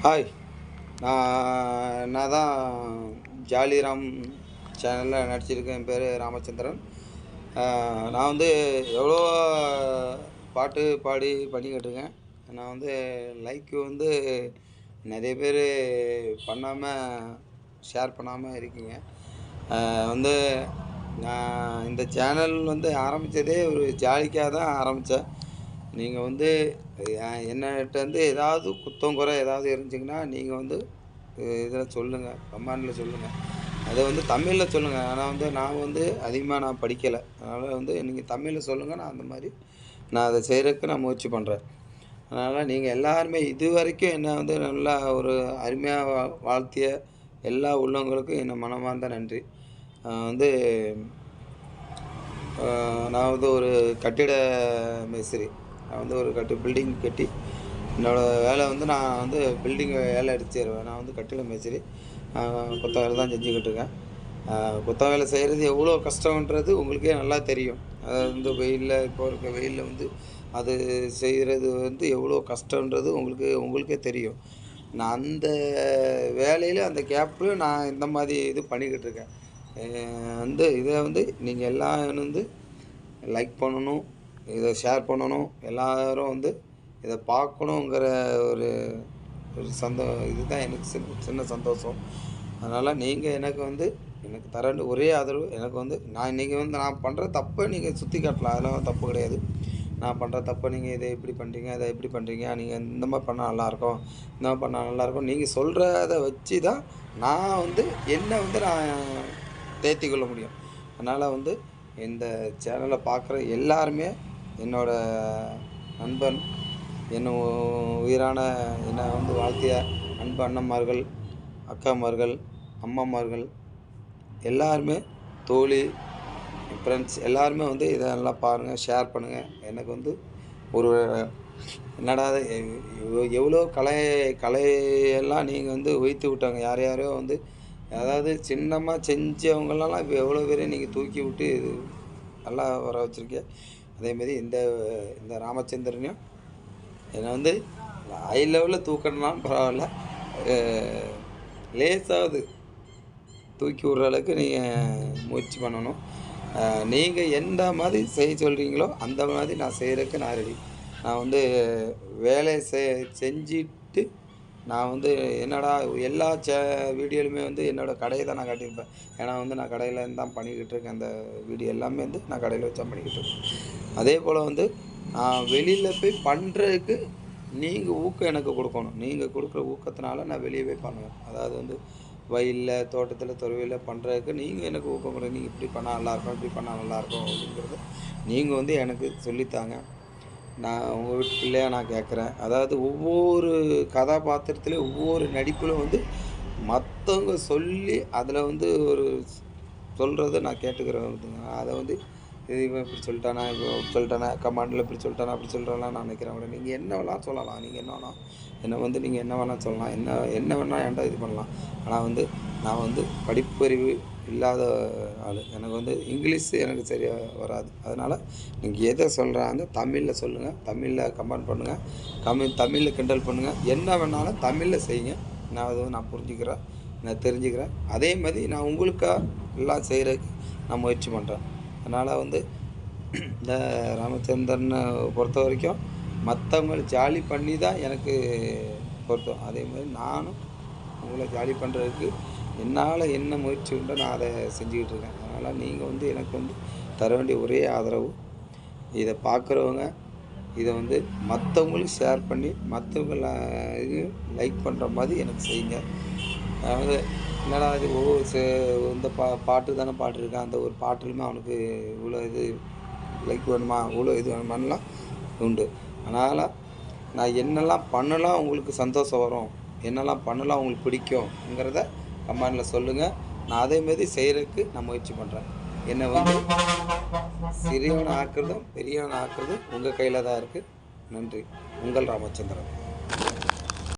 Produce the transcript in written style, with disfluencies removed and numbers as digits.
Hi. நான் தான் ஜாலிராம் சேனலில் நடிச்சிருக்கேன். என் பேர் ராமச்சந்திரன். நான் வந்து எவ்வளோ பாட்டு பாடி பண்ணிக்கிட்டு இருக்கேன். நான் வந்து லைக்கு வந்து நிறைய பேர் பண்ணாமல் ஷேர் பண்ணாமல் இருக்கீங்க. வந்து நான் இந்த சேனல் வந்து ஆரம்பித்ததே ஒரு ஜாலிக்காக தான் ஆரம்பித்தேன். நீங்கள் வந்து என்னட்ட வந்து ஏதாவது குத்தம் குறை ஏதாவது இருந்துச்சிங்கன்னா நீங்கள் வந்து இதில் சொல்லுங்கள், கமெண்டில் சொல்லுங்கள். அதை வந்து தமிழில் சொல்லுங்கள். ஆனால் வந்து நான் வந்து அதிகமாக நான் படிக்கலை. அதனால் வந்து நீங்கள் தமிழில் சொல்லுங்கள். நான் அந்த மாதிரி நான் அதை செய்கிறதுக்கு நான் முயற்சி பண்ணுறேன். அதனால் நீங்கள் எல்லாருமே இதுவரைக்கும் என்னை வந்து நல்லா ஒரு அருமையாக வாழ்த்திய எல்லா உள்ளவங்களுக்கும் என் மனமார்ந்த நன்றி. வந்து நான் வந்து ஒரு கட்டிட மேஸ்திரி. நான் வந்து ஒரு பில்டிங் கட்டி என்னோடய வேலை வந்து நான் வந்து பில்டிங் வேலை எடுத்து தருவேன். நான் வந்து கட்டிட மேஸ்திரி. கொத்த வேலை தான் செஞ்சுக்கிட்டு இருக்கேன். கொத்த வேலை செய்கிறது எவ்வளோ கஷ்டம்ன்றது உங்களுக்கே நல்லா தெரியும். அதாவது வந்து வெயிலில் இப்போ இருக்க வெயிலில் வந்து அது செய்கிறது வந்து எவ்வளோ கஷ்டன்றது உங்களுக்கே தெரியும். நான் அந்த வேலையில் அந்த கேப்பில் நான் இந்த மாதிரி இது பண்ணிக்கிட்டு இருக்கேன். வந்து இதை வந்து நீங்கள் எல்லாம் வந்து லைக் பண்ணணும், இதை ஷேர் பண்ணணும், எல்லோரும் வந்து இதை பார்க்கணுங்கிற ஒரு ஒரு இதுதான் எனக்கு சின்ன சந்தோஷம். அதனால் நீங்கள் எனக்கு தர ஒரே ஆதரவு எனக்கு வந்து நான் பண்ணுற தப்பை நீங்கள் சுற்றி காட்டலாம். அதெல்லாம் தப்பு கிடையாது. நான் பண்ணுற தப்பை நீங்கள் இதை எப்படி பண்ணுறீங்க, அதை எப்படி பண்ணுறீங்க, நீங்கள் இந்த மாதிரி பண்ணால் நல்லாயிருக்கும், இந்த மாதிரி பண்ணால் நல்லாயிருக்கும் நீங்கள் சொல்கிறத வச்சு தான் நான் வந்து என்னை வந்து நான் தேர்த்தி கொள்ள முடியும். அதனால் வந்து இந்த சேனலை பார்க்குற எல்லாருமே என்னோடய நண்பன், என்னை உயிரான என்னை வந்து வாழ்த்திய அன்பு அண்ணன்மார்கள், அக்காமார்கள், அம்மாமார்கள் எல்லாருமே, தோழி, ஃப்ரெண்ட்ஸ் எல்லாருமே வந்து இதை நல்லா பாருங்கள், ஷேர் பண்ணுங்கள். எனக்கு வந்து ஒரு என்னடா எவ்வளோ கலையெல்லாம் நீங்கள் வந்து உயர்த்தி விட்டாங்க. யாரையோ வந்து அதாவது சின்னமாக செஞ்சவங்களெல்லாம் இப்போ எவ்வளோ பேரை நீங்கள் தூக்கி விட்டு நல்லா வர வச்சுருக்கீங்க. அதேமாரி இந்த ராமச்சந்திரனையும் என்னை வந்து ஹை லெவலில் தூக்கணும்னாலும் பரவாயில்ல, லேசாவது தூக்கி விட்ற அளவுக்கு நீங்கள் முயற்சி பண்ணணும். நீங்கள் எந்த மாதிரி செய்ய சொல்கிறீங்களோ அந்த மாதிரி நான் செய்கிறதுக்கு நான் ரெடி. நான் வந்து வேலையை செஞ்சுட்டு நான் வந்து என்னடா எல்லா வீடியோலுமே வந்து என்னோடய கடையை தான் நான் காட்டியிருப்பேன். ஏன்னா வந்து நான் கடையில் தான் பண்ணிக்கிட்டு இருக்கேன். அந்த வீடியோ எல்லாமே வந்து நான் கடையில் வச்சு தான் பண்ணிக்கிட்டு இருக்கேன். அதே போல் வந்து நான் வெளியில் போய் பண்ணுறதுக்கு நீங்கள் ஊக்கம் எனக்கு கொடுக்கணும். நீங்கள் கொடுக்குற ஊக்கத்தினால நான் வெளியே போய் பண்ணுவேன். அதாவது வந்து வயலில், தோட்டத்தில், துறவியில் பண்ணுறதுக்கு நீங்கள் எனக்கு ஊக்கம் கொடுங்க. நீங்கள் இப்படி பண்ணால் நல்லாயிருக்கும், இப்படி பண்ணால் நல்லாயிருக்கும் அப்படிங்கிறது நீங்கள் வந்து எனக்கு சொல்லித்தாங்க. நான் உங்கள் வீட்டு பிள்ளையாக நான் கேட்குறேன். அதாவது ஒவ்வொரு கதாபாத்திரத்துலேயும் ஒவ்வொரு நடிப்பிலும் வந்து மற்றவங்க சொல்லி அதில் வந்து ஒரு சொல்கிறத நான் கேட்டுக்கிறேன். அதை வந்து இவன் இப்படி சொல்லிட்டானா, இப்படி சொல்லிட்டானா, கமாண்டில் இப்படி சொல்லிட்டானா, அப்படி சொல்கிறானா நான் நினைக்கிறேன். நீங்கள் என்ன வேணால் சொல்லலாம். நீங்கள் என்ன வேணால் சொல்லலாம். என்ன வேணால் என்கிட்ட இது பண்ணலாம். ஆனால் வந்து நான் வந்து படிப்பறிவு இல்லாத ஆள். எனக்கு வந்து இங்கிலீஷ் எனக்கு சரியாக வராது. அதனால் நீங்கள் எதை சொல்கிறாங்க தமிழில் சொல்லுங்கள், தமிழில் கமெண்ட் பண்ணுங்கள், தமிழில் கிண்டல் பண்ணுங்கள், என்ன வேணாலும் தமிழில் செய்யுங்க. நான் புரிஞ்சுக்கிறேன், நான் தெரிஞ்சுக்கிறேன். அதே மாதிரி நான் உங்களுக்காக எல்லாம் செய்கிறதுக்கு நான் முயற்சி பண்ணுறேன். அதனால் வந்து இந்த ராமச்சந்திரனை பொறுத்த வரைக்கும் மற்றவங்களை ஜாலி பண்ணி தான் எனக்கு பொருத்தம். அதே மாதிரி நானும் உங்களை ஜாலி பண்ணுறதுக்கு என்னால் என்ன முயற்சி உண்டோ நான் அதை செஞ்சுக்கிட்டு இருக்கேன். அதனால் நீங்கள் வந்து எனக்கு வந்து தர வேண்டிய ஒரே ஆதரவு, இதை பார்க்குறவங்க இதை வந்து மற்றவங்களும் ஷேர் பண்ணி மற்றவங்கள லைக் பண்ணுற மாதிரி எனக்கு செய்யுங்க. அதாவது என்னடா இது இந்த பாட்டு தானே பாடிருக்கான், அந்த ஒரு பாட்டுலையுமே அவனுக்கு இவ்வளோ இது லைக் வேணுமா, இவ்வளோ இது வேணுமான்லாம் உண்டு. அதனால் நான் என்னெல்லாம் பண்ணலாம் உங்களுக்கு சந்தோஷம் வரும், என்னெல்லாம் பண்ணலாம் உங்களுக்கு பிடிக்குங்கிறத கமெண்டில் சொல்லுங்கள். நான் அதேமாரி செய்கிறதுக்கு நான் முயற்சி பண்ணுறேன். என்னை வந்து சிறியவனை ஆக்குறதும் பெரியவனை ஆக்குறதும் உங்கள் கையில் தான் இருக்குது. நன்றி. உங்கள் ராமச்சந்திரன்.